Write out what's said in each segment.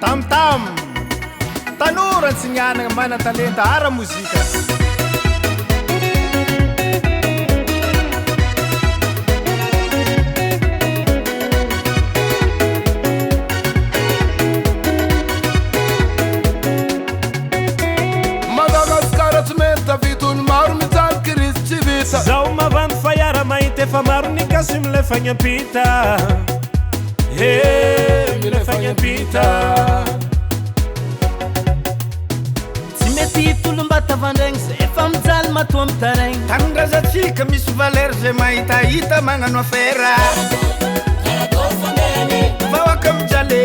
TAMTAM tanora antsinyanana mana talenta ara mozika Madagaskara tsy mety vitony maro mijaly Krisy tsy vita zao mavandy fa iara mahita efa maro ny gasy milefagnampita milefagnampita tsy mety tolomba tavandregny zay efa mijaly matoa mitaregny tanondrazatsika misy valeur zay mahitahita magnano afera vahoaka mijaly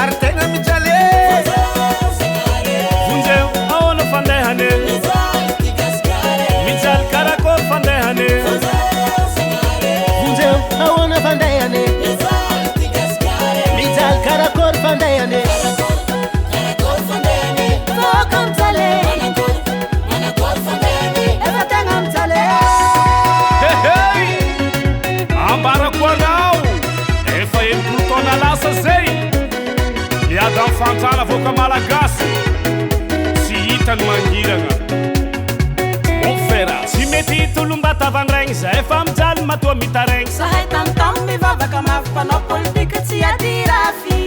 ary tegna mijaly vonjeo ahoana fandehany mijaly karakory fandehany vonjeo ahoana fandehany mijaly karakory fandehany voaka mijaly efa tegna mijaly ambarako anao efa enimpolo taona lasa zay miada amin'ny fantrana voaka malagasy tsy hitany mangirana ofera tsy mety tolomba tavandraigny zay efa mijaly matoa mitaregny sahay tamtam mivavaka mafimpanao politika tsy adirafy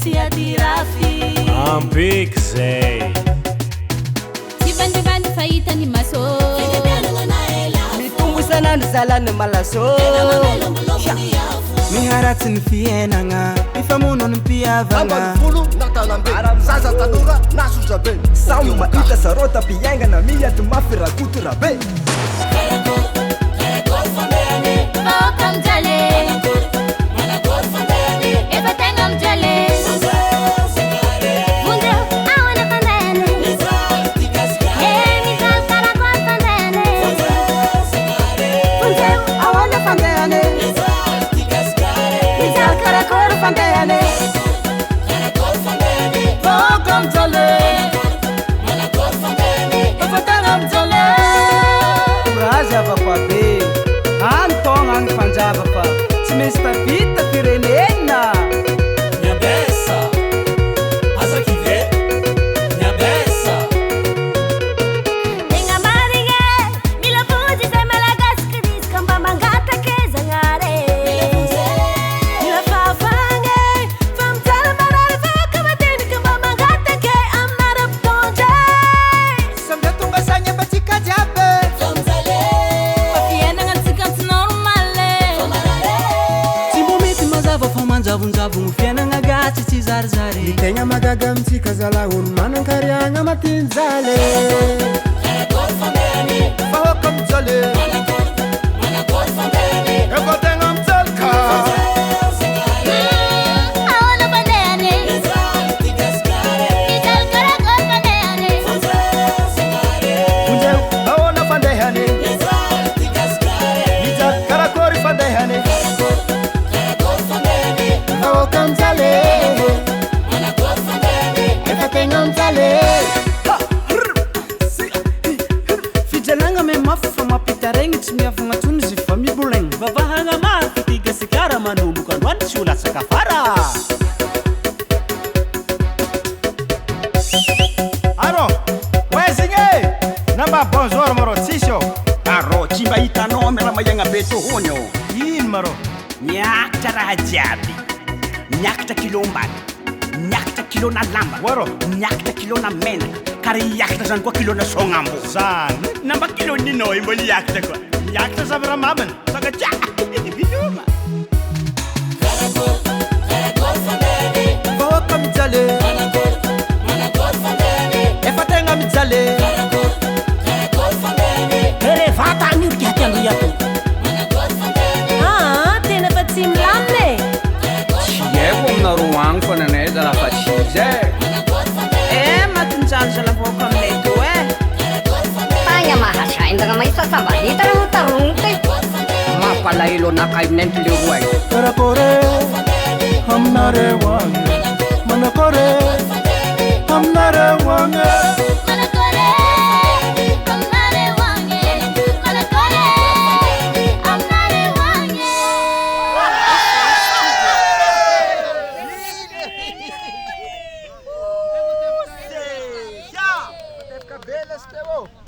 tsy adirafy ambeky zay Dibandibandy fahitany maso mitombo isanandro zalany malaso miharatsy ny fiainagna mifamono ny mpiavagna folo natanambe zaza tanora nasodrabe samy mahita sarota mpiaingana miady mafy rakotorabe voaka mijaly efa tegna mijaly vonjeo ahoana fandehany mijaly karakory fandehany vonjeo ahoana fandehany mijaly karakory fandehany voaka mijaly efa tegna mijaly courage avakoabe antogna agny fanjava fa tsy misy tavita firenena nyambesa azakive nyambesa tegna marigny mila vonjy zay malagasy kriska mba mangatake zagnare mila fafagny fa mijaly marary voaka matenika mba mangatake aminara mpitonjy samby tonga sagny ambatsika jiaby fa fiainagna antsika tsy normale tsy mbo mety mazava fa manjavonjavogno fiainagna gatsy tsy zarizary tegna magaga amitsika zalaholo manan-kariagna matinjaly vahoaka mijaly efa tegna mijaly ka ahoana fandehany mijaly karakory fandehany vonjeo ahoana fandehany mijaly karakory fandehany vahoaka mijaly efa tegna mijaly fijalagna me mafy fa mampitaregny tsy miavagna tsony zy fa mibolegny vavahagna maro fitigasikara manomboka androany tsy ho latsaka fara aro oezigny e namba bonjour maro tsisy ô arô tsy mba hitanao amy raha mahiagna be tohony ô ino maro miakatra raha jiaby miakatra kilombany miakatra kilona lamba Waro. miakatra kilona menaka kary iakatra zany koa kilona sognambo zany namba kiloninao mbola iakatra koa miakatra zavy raha mamany sagatya vinoma vahoaka mijaly efa tegna mijaly erevata anirkiakiandro iato tena fa tsy milamine tsy haiko aminareo agny fa nanay zalafa tsisy matinjalo zalavoaka aminay to Tanya mahasaindana may sasabalita ng tarunte. mampalahelo anakay minentlero ay karakore hamnare wange manakore hamnare wange Oh.